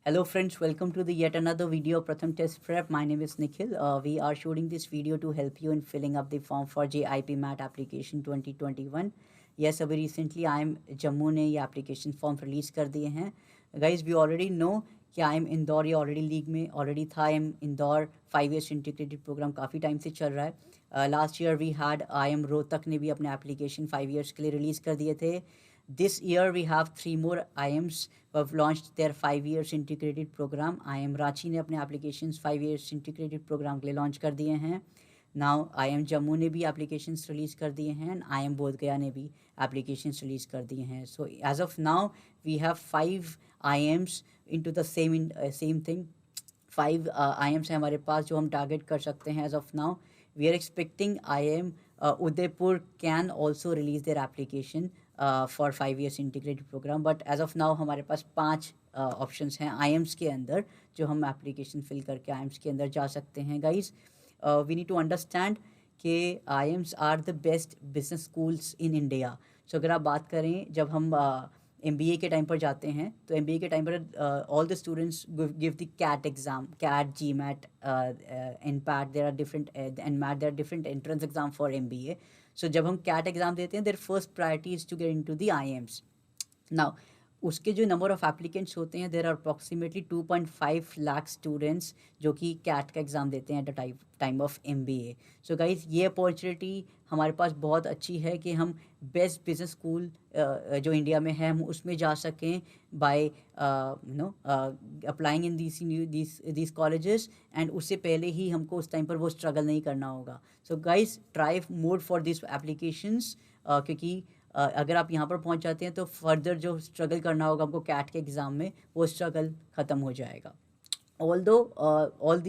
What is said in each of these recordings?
Hello friends, welcome to the yet another video of Pratham Test Prep. My name is Nikhil. We are shooting this video to help you in filling up the form for JIP MAT application 2021. Yes, अभी recently I'm Jammu ने ये application form release कर दिए हैं. Guys, we already know कि आई M Indore ये already league में already था. I M Indore 5 years integrated program काफ़ी टाइम से चल रहा है. Last year we had I M Rohtak ने भी अपने एप्लीकेशन 5 years के लिए रिलीज़ कर दिए थे. This year we have 3 more IIMs who have launched their 5 years integrated program. IIM Ranchi ने अपने applications 5 years integrated program के लिए launch कर दिए हैं. Now IIM Jammu ने भी applications release कर दिए हैं and IIM बोध गया ने भी applications release कर दिए हैं. So as of now we have 5 IIMs into the same thing. 5 IIMs हैं हमारे पास जो हम target कर सकते हैं as of now. We are expecting IIM Udaipur can also release their application for 5 years integrated program. But as of now हमारे पास 5 options हैं आईएम्स के अंदर जो हम एप्लीकेशन फिल करके आईएम्स के अंदर जा सकते हैं. Guys, we need to understand कि IIMs are the best business schools in India. So अगर आप बात करें जब हम MBA के टाइम पर जाते हैं तो MBA के टाइम पर all the students give the CAT exam, CAT GMAT and PAT. There are different and MAT, there are different entrance exam for MBA. So जब हम कैट एग्ज़ाम देते हैं their first priority is to get into the IIMs. Now उसके जो number of applicants होते हैं there are approximately 2.5 lakh students जो कि कैट का एग्ज़ाम देते हैं at the time of MBA. So guys, ये अपॉर्चुनिटी हमारे पास बहुत अच्छी है कि हम बेस्ट बिजनेस स्कूल जो इंडिया में है हम उसमें जा सकें by applying in these colleges. And उससे पहले ही हमको उस टाइम पर वो स्ट्रगल नहीं करना होगा. So guys, try more for this applications क्योंकि अगर आप यहाँ पर पहुँच जाते हैं तो फर्दर जो स्ट्रगल करना होगा हमको कैट के एग्ज़ाम में वो स्ट्रगल ख़त्म हो जाएगा. ऑल्दो ऑल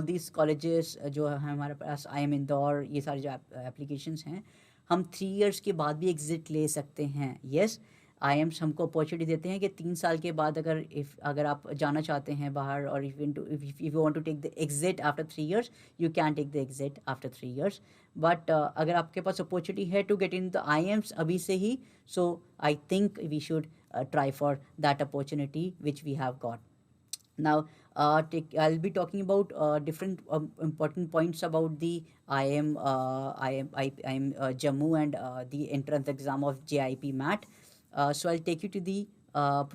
दीज कॉलेजेस जो है हमारे पास IIM इंदौर, ये सारे जो एप्लीकेशंस हैं हम 3 years के बाद भी एग्ज़िट ले सकते हैं. येस, IIMs हमको अपॉर्चुनिटी देते हैं कि 3 साल के बाद अगर आप जाना चाहते हैं बाहर और if you want to take the exit after 3 years you can take the exit after 3 years. But अगर आपके पास अपॉर्चुनिटी है to get in the IIMs अभी से ही, so I think we should try for that opportunity which we have got. Now, I'll be talking about different important points about the IIM Jammu and the entrance exam of JIP MAT. So I'll take you to the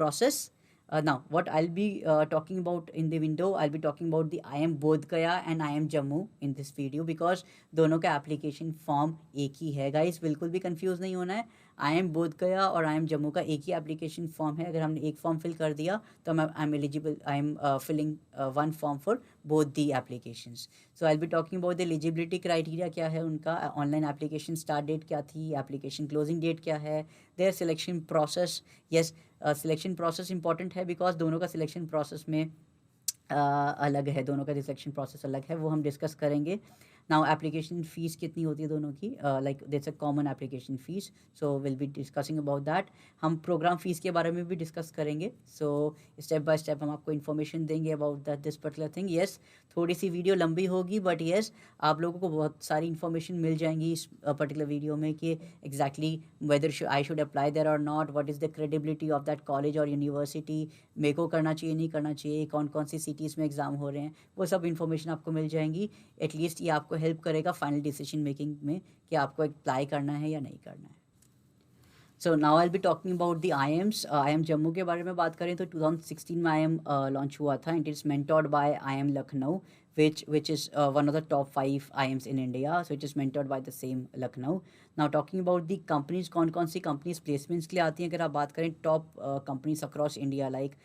process. Now, what I'll be talking about in the window, I'll be talking about the IIM Bodh Gaya and IIM Jammu in this video because दोनों का application form एक ही है. Guys, बिल्कुल भी confuse नहीं होना है. IIM बोध गया और IIM जम्मू का एक ही एप्लीकेशन फॉर्म है. अगर हमने एक फॉर्म फिल कर दिया तो I am eligible, I am filling one form for both the applications. So I will be talking about the eligibility criteria क्या है उनका, ऑनलाइन एप्लीकेशन स्टार्ट डेट क्या थी, एप्लीकेशन क्लोजिंग डेट क्या है, their selection process. Yes, selection process important है because दोनों का सिलेक्शन प्रोसेस में अलग है, दोनों का सिलेक्शन प्रोसेस अलग है, वो हम डिस्कस करेंगे. नाउ एप्लीकेशन फ़ीस कितनी होती है दोनों की, like that's a common application fees. So will be discussing about that. हम प्रोग्राम फ़ीस के बारे में भी डिस्कस करेंगे. सो स्टेप बाय स्टेप हम आपको इन्फॉर्मेशन देंगे about that this particular thing. Yes, थोड़ी सी वीडियो लंबी होगी बट येस आप लोगों को बहुत सारी इन्फॉर्मेशन मिल जाएंगी इस पर्टिकुलर वीडियो में कि exactly whether I should apply there और not, what is the credibility of that college और यूनिवर्सिटी, मेरे को करना चाहिए नहीं करना चाहिए, कौन कौन सी सिटीज़ में एग्ज़ाम हो रहे हैं, वो सब इन्फॉर्मेशन आपको मिल जाएंगी. एटलीस्ट ये आपको हेल्प करेगा फाइनल डिसीजन मेकिंग में कि आपको अप्लाई करना है या नहीं करना है. So now I will be talking about the IIMs. IIM Jammu के बारे में बात करें तो 2016 में IIM लॉन्च हुआ था. It is mentored by IIM Lucknow which is one of the top 5 IIMs in India. So it is mentored by the same Lucknow. Now talking about the companies, कौन सी companies placements के लिए आती हैं अगर आप बात करें top companies across India like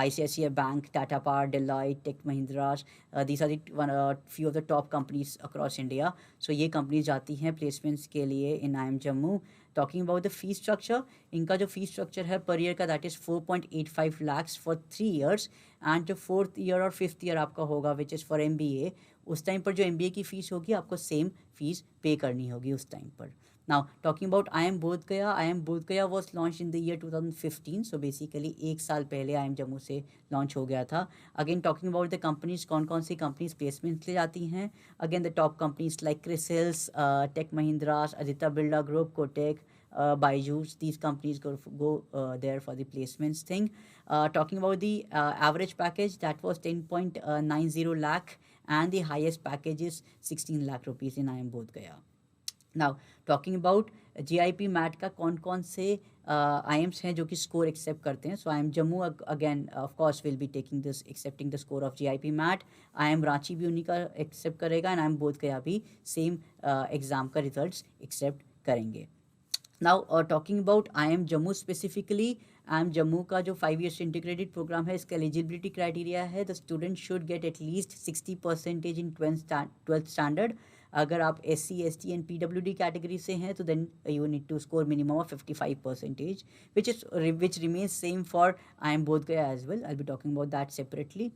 ICICI Bank, Tata Power, Deloitte, Tech Mahindra. These are the few of the top companies across India. So ये companies जाती हैं placements के लिए in IIM Jammu. Talking about the fee structure, इनका जो fee structure है per year का that is 4.85 lakhs for 3 years. And जो 4th year और 5th year आपका होगा विच इज़ फॉर MBA, उस टाइम पर जो MBA की फ़ीस होगी आपको सेम फीस पे करनी होगी उस टाइम पर. नाउ टॉकिंग अबाउट IIM बोध गया, IIM बोध गया was launch in the year 2015. So basically 1 साल पहले IIM जम्मू से लॉन्च हो गया था. Again talking about the companies, कौन सी कंपनीज प्लेसमेंट ले जाती हैं. Again the top companies like Crisils, Tech Mahindra, Aditya Birla group, Kotak, Byju's, these companies go there for the placements thing. Talking about the average package, that was 10.90 lakh, and the highest package is 16 lakh rupees in IIM Bodh Gaya. Now talking about JIPMAT का कौन कौन से IIMs हैं जो कि score accept करते हैं. So I M Jammu again of course will be taking this accepting the score of GIP MAT. I M Ranchi भी उन्हीं का एक्सेप्ट करेगा, and I am Bodh Gaya भी सेम एग्ज़ाम का रिजल्ट्स एक्सेप्ट करेंगे. Now talking about I M Jammu specifically, I M Jammu का जो 5 years integrated program है, इसका एलिजिबिलिटी क्राइटेरिया है the student should get at least 60% in 12th standard. अगर आप SC ST and PWD category से हैं तो then you need to score minimum of 55%, which remains same for IIM Bodh Gaya as well. I'll be talking about that separately.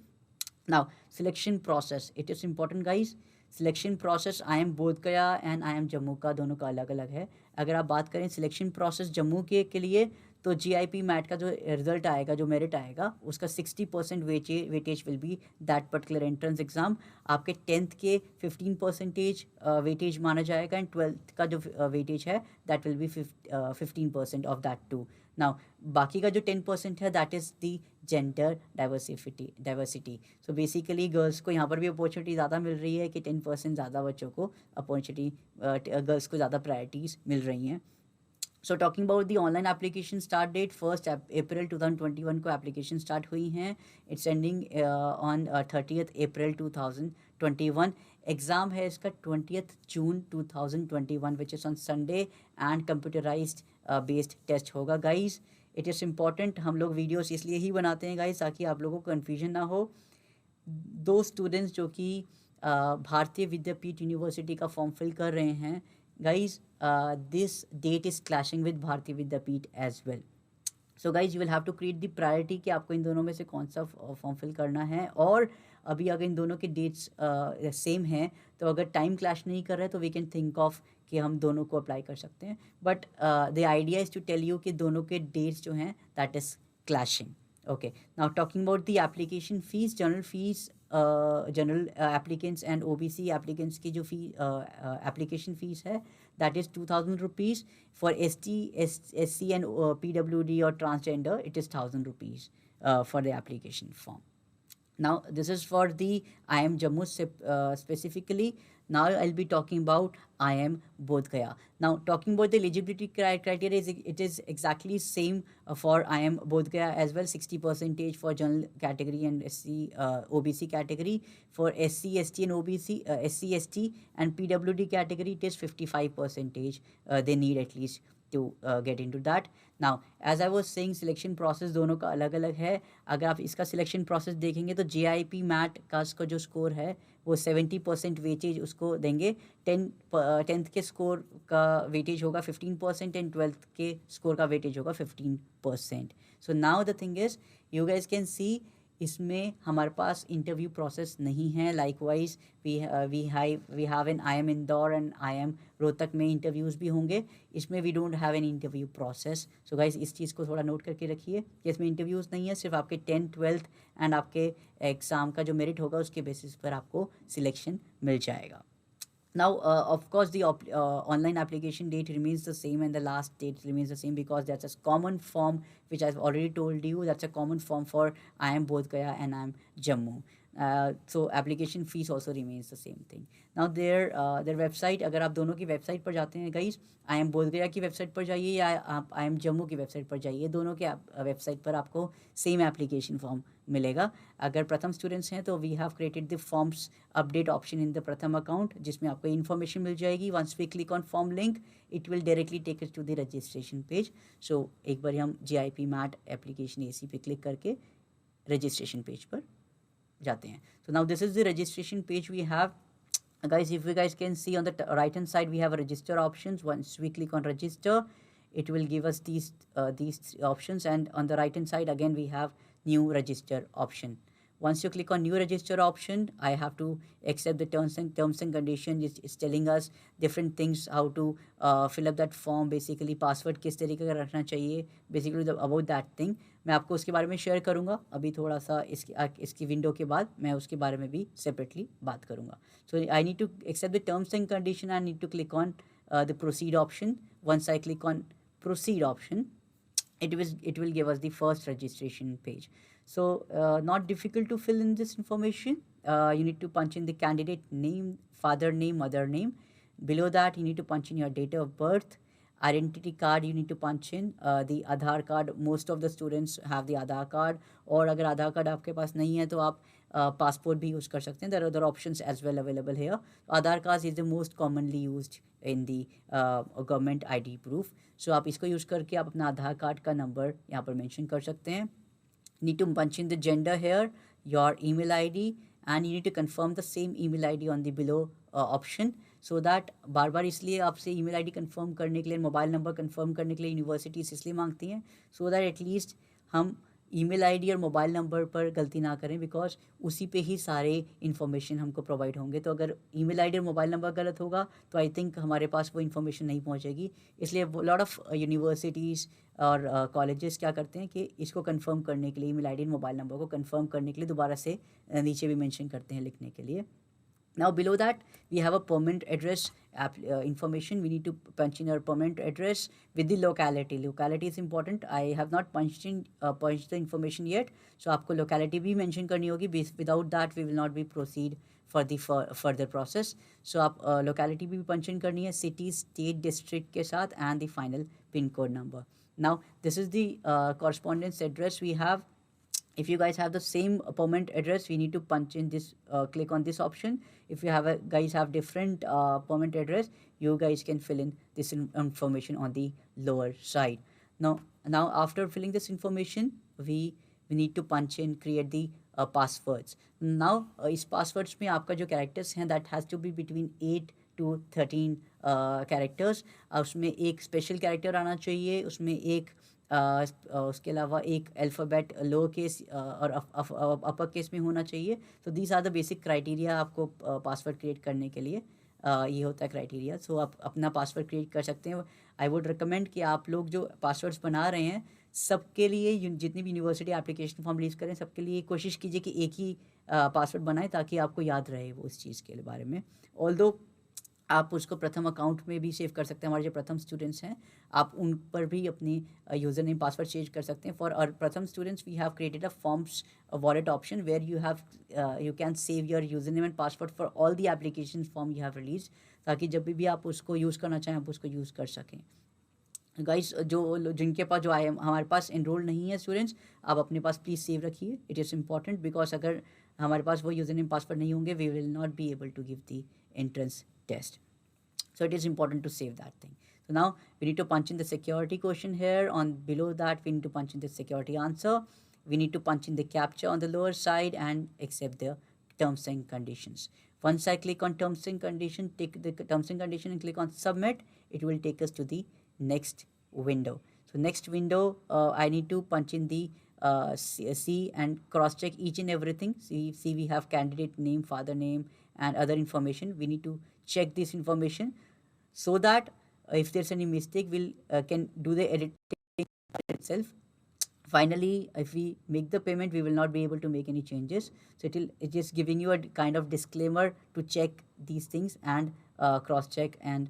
Now, selection process, it is important guys. Selection process IIM बोध गया and IIM Jammu का दोनों का अलग अलग है. अगर आप बात करें सिलेक्शन प्रोसेस जम्मू के लिए, तो GIP मैट का जो रिजल्ट आएगा, जो मेरिट आएगा, उसका 60% weightage will be that particular entrance exam. आपके 10th के 15% वेटेज माना जाएगा, एंड 12th का जो वेटेज है that will be 15% of that too. Now बाकी का जो 10% है that is the gender diversity. So basically girls को यहाँ पर भी अपॉर्चुनिटी ज़्यादा मिल रही है कि 10% ज़्यादा बच्चों को अपॉर्चुनिटी, गर्ल्स को ज़्यादा प्रायोरिटीज़ मिल रही हैं. So talking about the online application start date, 1 April 2021 को एप्लीकेशन स्टार्ट हुई हैं. It's ending on 30th April 2021. Exam है इसका 20th June 2021 which is on Sunday, and computerized based test होगा गाइज. इट इज़ इम्पॉर्टेंट, हम लोग videos इसलिए ही बनाते हैं गाइज ताकि आप लोगों को कन्फ्यूजन ना हो. दो स्टूडेंट्स जो कि भारतीय विद्यापीठ यूनिवर्सिटी का फॉर्म फिल कर रहे हैं guys, this date is clashing with Bharati Vidyapeeth as well. So guys, you will have to create the priority कि आपको इन दोनों में से कौन सा फॉर्म फिल करना है. और अभी अगर इन दोनों के डेट्स सेम हैं तो अगर टाइम क्लैश नहीं कर रहा है तो वी कैन थिंक ऑफ कि हम दोनों को अप्लाई कर सकते हैं. But the idea is to tell you कि दोनों के डेट्स जो हैं that is clashing. Okay, now talking about the application fees, general fees, general applicants and OBC applicants की जो fee application fees है that is 2,000 rupees. For ST, SC and PWD or transgender it is 1,000 rupees for the application form. Now this is for the IIM Jammu specifically. Now I'll be talking about IIM Bodh Gaya. Now talking about the eligibility criteria, it is exactly same for IIM Bodh Gaya as well. 60% for general category and SC OBC category. For SC ST and OBC SC ST and PWD category it is 55%. They need at least to get into that. Now as I was saying, selection process दोनों का अलग अलग है. अगर आप इसका selection process देखेंगे तो JIP मैट का उसका जो स्कोर है वो 70% वेटेज उसको देंगे. 10th के स्कोर का वेटेज होगा 15% एंड 12th के स्कोर का वेटेज होगा 15%. So now the thing is you guys can see इसमें हमारे पास इंटरव्यू प्रोसेस नहीं है. Likewise we have an IIM Indore and IIM Rohtak में इंटरव्यूज़ भी होंगे. इसमें we don't have an interview process. So guys इस चीज़ को थोड़ा नोट करके रखिए कि इसमें इंटरव्यूज़ नहीं है, सिर्फ आपके 10th 12th एंड आपके एग्ज़ाम का जो मेरिट होगा उसके बेसिस पर आपको सिलेक्शन मिल जाएगा. Now, of course, the online application date remains the same and the last date remains the same because that's a common form which I've already told you. That's a common form for IIM Bodh Gaya and IIM Jammu. So application fees also remains the same thing. Now their website, अगर आप दोनों की website पर जाते हैं guys, IIM बोध गया की वेबसाइट पर जाइए या आप IIM जम्मू की वेबसाइट पर जाइए, दोनों के वेबसाइट पर आपको सेम एप्लीकेशन फॉर्म मिलेगा. अगर प्रथम स्टूडेंट्स हैं तो we have created the forms update option in the Pratham account जिसमें आपको इन्फॉर्मेशन मिल जाएगी. Once we click on form link it will directly take us to the registration page. So एक बार हम JIP मैट एप्लीकेशन AC पे click करके registration page पर जाते हैं. So now this is the registration page we have. Guys, if you guys can see on the right hand side we have a register options. Once we click on register it will give us these options, and on the right hand side again we have new register option. Once you click on new register option, I have to accept the terms and conditions. It's telling us different things, how to fill up that form, basically password किस तरीके का रखना चाहिए, basically about that thing. मैं आपको उसके बारे में शेयर करूँगा अभी थोड़ा सा इसकी विंडो के बाद मैं उसके बारे में भी सेपरेटली बात करूँगा. So I need to accept the terms and condition. I need to click on the proceed option. Once I click on proceed option, it will give us the first registration page. So not difficult to fill in this information. You need to punch in the candidate name, father name, mother name. Below that, you need to punch in your date of birth. Identity card you need to punch in, the Aadhaar card. Most of the students have the Aadhaar card, और अगर आधार card आपके पास नहीं है तो आप passport भी use कर सकते हैं. There are other options as well available here. Aadhaar card is the most commonly used in the government ID proof. So आप इसको यूज़ करके आप अपना आधार कार्ड का नंबर यहाँ पर मेंशन कर सकते हैं. Need to punch in the gender here, your email ID, and you need to confirm the same email ID on the below option, so that बार बार इसलिए आपसे email ID confirm करने के लिए, मोबाइल नंबर confirm करने के लिए universities इसलिए मांगती हैं, so that at least हम ईमेल आईडी और मोबाइल नंबर पर गलती ना करें, बिकॉज उसी पे ही सारे इन्फॉर्मेशन हमको प्रोवाइड होंगे. तो अगर ईमेल आईडी और मोबाइल नंबर गलत होगा तो आई थिंक हमारे पास वो इन्फॉर्मेशन नहीं पहुंचेगी. इसलिए लॉट ऑफ यूनिवर्सिटीज़ और कॉलेजेस क्या करते हैं कि इसको कंफर्म करने के लिए, ईमेल आईडी और मोबाइल नंबर को कंफर्म करने के लिए दोबारा से नीचे भी मेंशन करते हैं लिखने के लिए. Now below that we have a permanent address information. We need to punch in our permanent address with the locality. Locality is important. I have not punched the information yet, so आपको locality भी mention करनी होगी. Without that we will not be proceed for the further process. So आप locality भी punch in करनी है, city, state, district के साथ, and the final pin code number. Now this is the correspondence address we have. If you guys have the same permanent address, we need to punch in this, click on this option. If you guys have different permanent address, you guys can fill in this information on the lower side. Now after filling this information, we need to punch in, create the passwords. Now इस passwords में आपका जो characters हैं, that has to be between 8 to 13 characters. उसमें एक special character आना चाहिए, उसमें एक उसके अलावा एक अल्फ़ाबेट लोअर केस और अपर केस में होना चाहिए. तो these are the basic criteria आपको पासवर्ड क्रिएट करने के लिए. ये होता है क्राइटेरिया. सो आप अपना पासवर्ड क्रिएट कर सकते हैं. आई वुड रिकमेंड कि आप लोग जो पासवर्ड्स बना रहे हैं, सबके लिए जितनी भी यूनिवर्सिटी एप्लीकेशन फॉर्म रिलीज़ करें, सबके लिए कोशिश कीजिए कि एक ही पासवर्ड बनाएं, ताकि आपको याद रहे वो उस चीज़ के बारे में. ऑल्दो आप उसको प्रथम अकाउंट में भी सेव कर सकते हैं. हमारे जो प्रथम स्टूडेंट्स हैं, आप उन पर भी अपनी यूज़र नेम पासवर्ड चेंज कर सकते हैं. For our Pratham students we have created a forms wallet option where you can save your user name and password for all the application form you have release, ताकि जब भी आप उसको use करना चाहें आप उसको यूज़ कर सकें. गाइस जिनके पास जो हमारे पास एनरोल नहीं है स्टूडेंट्स, आप अपने पास प्लीज़ सेव रखिए. इट इज़ इंपॉर्टेंट, बिकॉज अगर हमारे पास वो यूज़र नेम पासवर्ड नहीं होंगे, we will not be able to give the entrance test. So it is important to save that thing. So now we need to punch in the security question here. On below that we need to punch in the security answer. We need to punch in the captcha on the lower side and accept the terms and conditions. Once I click on terms and condition, take the terms and condition and click on submit, it will take us to the next window. So next window, I need to punch in the see and cross check each and everything. See we have candidate name, father name, and other information. We need to check this information, so that if there's any mistake, we'll can do the editing itself. Finally, if we make the payment, we will not be able to make any changes. So it's just giving you a kind of disclaimer to check these things and cross check and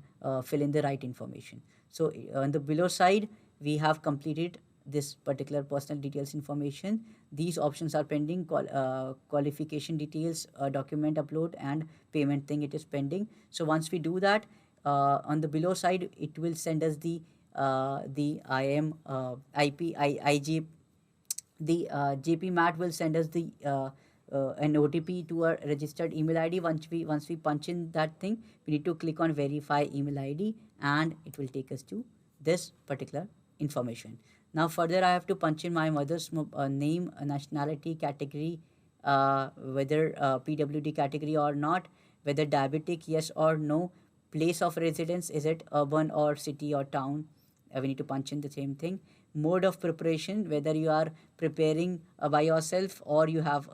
fill in the right information. So on the below side, we have completed this particular personal details information. These options are pending. Qualification details, document upload, and payment thing, it is pending. So once we do that, on the below side, it will send us the IM IG. The JP Mat will send us the an OTP to our registered email ID. Once we punch in that thing, we need to click on verify email ID, and it will take us to this particular information. Now further I have to punch in my mother's name, nationality, category, whether PWD category or not, whether diabetic, yes or no, place of residence, is it urban or city or town. We need to punch in the same thing. Mode of preparation, whether you are preparing by yourself or you have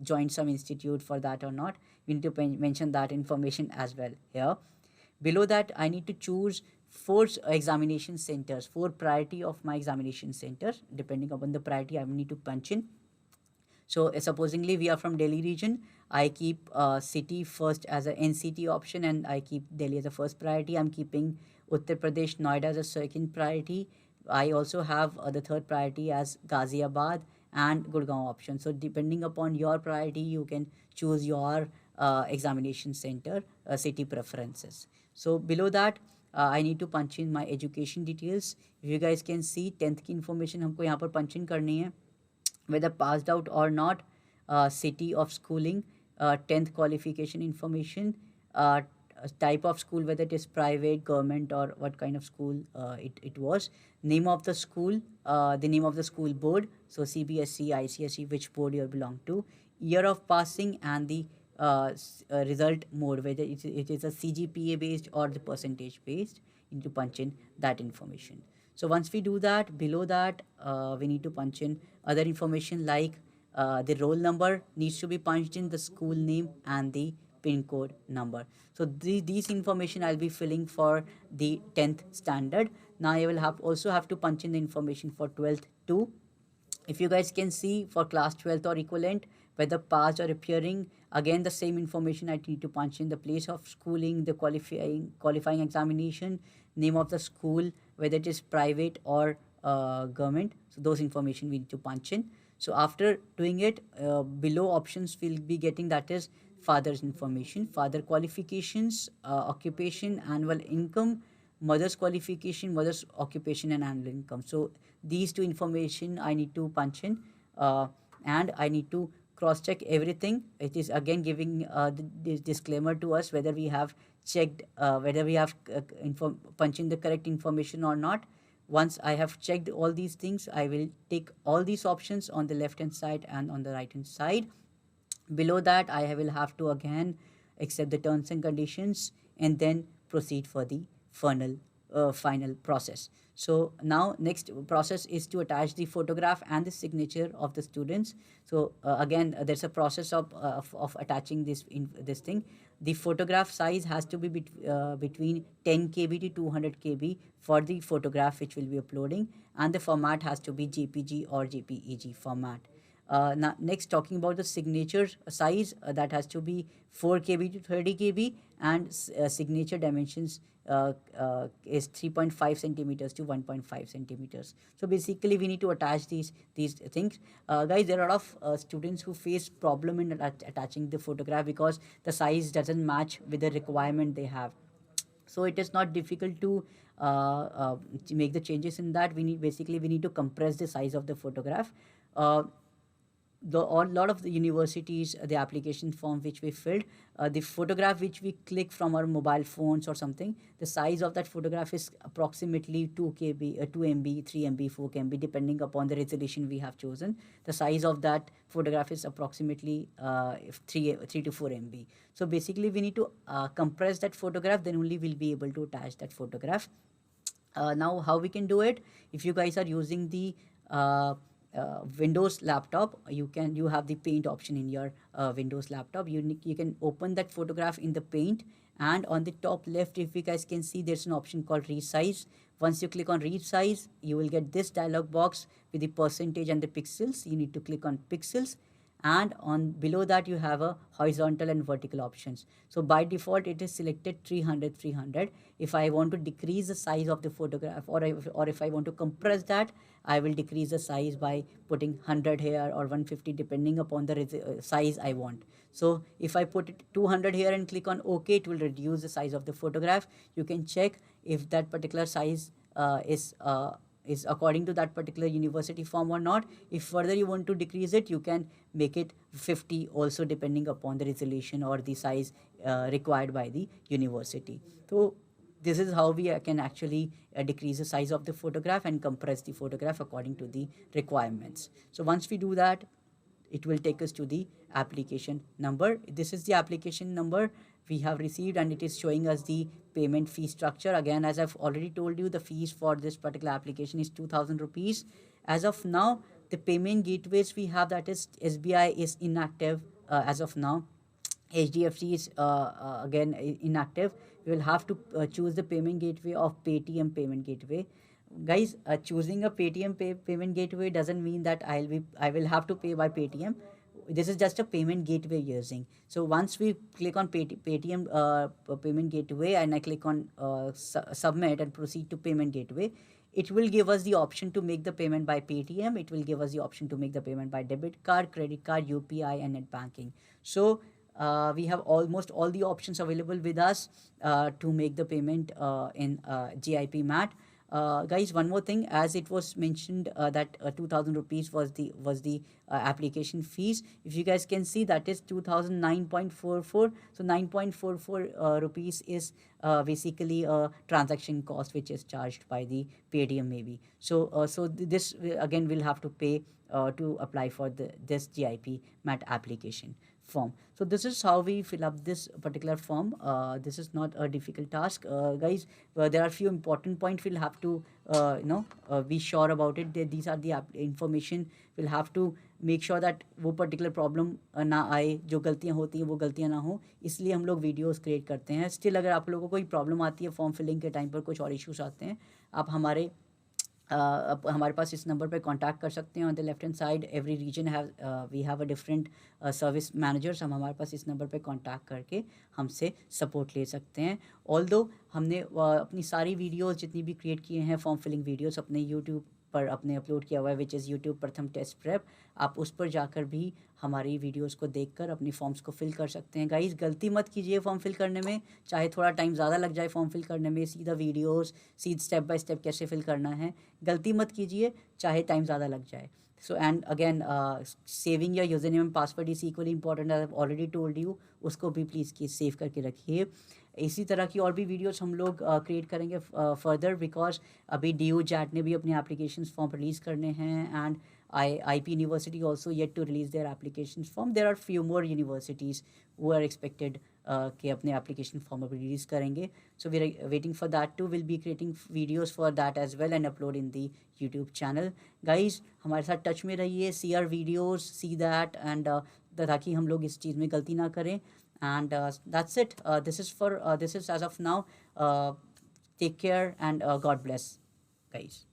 joined some institute for that or not. We need to mention that information as well here. Below that, I need to choose 4 examination centers, 4 priority of my examination centers. Depending upon the priority, I need to punch in. So supposingly we are from Delhi region, I keep city first as a NCT option, and I keep Delhi as a first priority. I'm keeping Uttar Pradesh, Noida as a second priority, I also have the third priority as Ghaziabad and Gurgaon option. So depending upon your priority, you can choose your examination center city preferences. So below that, I need to punch in my education details. If you guys can see 10th की information हमको यहाँ पर punch in करनी है, whether passed out or not, city of schooling, 10th qualification information, type of school, whether it is private, government, or what kind of school it was, name of the school, the name of the school board, so CBSE, ICSE, which board you belong to, year of passing, and the result mode, whether it is a CGPA based or the percentage based. You need to punch in that information. So once we do that, below that, we need to punch in other information like the roll number needs to be punched in, the school name, and the pin code number. So these information I'll be filling for the 10th standard. Now I will also have to punch in the information for 12th too. If you guys can see for class 12th or equivalent, whether passed or appearing, again the same information I need to punch in, the place of schooling, the qualifying examination, name of the school, whether it is private or government. So those information we need to punch in. So after doing it, below options we'll be getting, that is father's information, father qualifications, occupation, annual income, mother's qualification, mother's occupation, and annual income. So these two information I need to punch in, and I need to cross check everything. It is again giving this disclaimer to us whether we have checked, whether we have punching the correct information or not. Once I have checked all these things, I will take all these options on the left hand side and on the right hand side. Below that, I will have to again accept the terms and conditions and then proceed for the final process. So now next process is to attach the photograph and the signature of the students. So again, there's a process of attaching this thing. The photograph size has to be between 10 KB to 200 KB for the photograph which will be uploading, and the format has to be JPG or JPEG format. Now, next, talking about the signature size, that has to be 4 KB to 30 KB, and signature dimensions is 3.5 centimeters to 1.5 centimeters. So basically, we need to attach these things. Guys, there are a lot of students who face problem in attaching the photograph because the size doesn't match with the requirement they have. So it is not difficult to make the changes in that. We need to compress the size of the photograph. A lot of the universities, the application form which we filled, the photograph which we click from our mobile phones or something, the size of that photograph is approximately 2 KB, 2 MB, 3 MB, 4 MB, depending upon the resolution we have chosen. The size of that photograph is approximately 3 to 4 MB. So basically, we need to compress that photograph, then only we'll be able to attach that photograph. Now, how we can do it? If you guys are using the Windows laptop, you have the paint option in your Windows laptop. You can open that photograph in the paint, and on the top left, if you guys can see, there's an option called resize. Once you click on resize, you will get this dialog box with the percentage and the pixels. You need to click on pixels, and on below that you have a horizontal and vertical options. So by default it is selected 300. If I want to decrease the size of the photograph, or if I want to compress that, I will decrease the size by putting 100 here or 150 depending upon the size I want. So if I put it 200 here and click on OK, it will reduce the size of the photograph. You can check if that particular size is according to that particular university form or not. If further you want to decrease it, you can make it 50 also, depending upon the resolution or the size required by the university. So this is how we can actually decrease the size of the photograph and compress the photograph according to the requirements. So once we do that, it will take us to the application number. This is the application number we have received, and it is showing us the payment fee structure. Again, as I've already told you, the fees for this particular application is 2,000 rupees. As of now, the payment gateways we have, that is SBI is inactive as of now. HDFC is again inactive. We will have to choose the payment gateway of Paytm payment gateway. Guys, choosing a Paytm payment gateway doesn't mean that I will have to pay by Paytm. This is just a payment gateway using. So once we click on Paytm payment gateway, and I click on submit and proceed to payment gateway, it will give us the option to make the payment by Paytm. It will give us the option to make the payment by debit card, credit card, UPI, and net banking. So we have almost all the options available with us to make the payment in GIP MAT. Guys, one more thing, as it was mentioned that 2000 rupees was the application fees. If you guys can see, that is 2009.44. So 9.44 rupees is basically a transaction cost which is charged by the Paytm maybe. This again will have to pay to apply for this GIP MAT application form. So this is how we fill up this particular form. This is not a difficult task, guys. There are few important points we'll have to be sure about it. These are the information we'll have to make sure that वो particular problem ना आए, जो गलतियाँ होती हैं वो गलतियाँ ना हो, इसलिए हम लोग वीडियोस क्रिएट करते हैं. स्टिल अगर आप लोगों को कोई प्रॉब्लम आती है फॉर्म फिलिंग के टाइम पर, कुछ और इश्यूज आते हैं, आप हमारे पास इस नंबर पे कांटेक्ट कर सकते हैं. On the left hand side every region we have a different service managers. हम हमारे पास इस नंबर पे कांटेक्ट करके हमसे सपोर्ट ले सकते हैं. ऑल्दो हमने अपनी सारी वीडियोस जितनी भी क्रिएट किए हैं फॉर्म फिलिंग वीडियोस अपने यूट्यूब पर अपने अपलोड किया हुआ है, विच इज़ यूट्यूब प्रथम टेस्ट प्रेप. आप उस पर जाकर भी हमारी वीडियोस को देखकर अपनी फॉर्म्स को फिल कर सकते हैं. गाइस, गलती मत कीजिए फॉर्म फिल करने में, चाहे थोड़ा टाइम ज़्यादा लग जाए फॉर्म फिल करने में. सीधा वीडियोस स्टेप बाय स्टेप कैसे फिल करना है, गलती मत कीजिए, चाहे टाइम ज़्यादा लग जाए. So and again, saving your user name and password is equally important. I have already told you, उसको भी प्लीज़ की सेव करके रखिए. इसी तरह की और भी वीडियोस हम लोग क्रिएट करेंगे फर्दर, बिकॉज अभी डी जैट ने भी अपने एप्लीकेशन फॉर्म रिलीज़ करने हैं. And IP University also yet to release their application form. There are few more universities who are expected कि अपने application form release करेंगे. So we are waiting for that too. We'll be creating videos for that as well and upload in the YouTube channel. Guys, हमारे साथ touch में रहिए, see our videos, see that, and ताकि हम लोग इस चीज़ में गलती ना करें. And that's it. This is as of now. Take care and God bless, guys.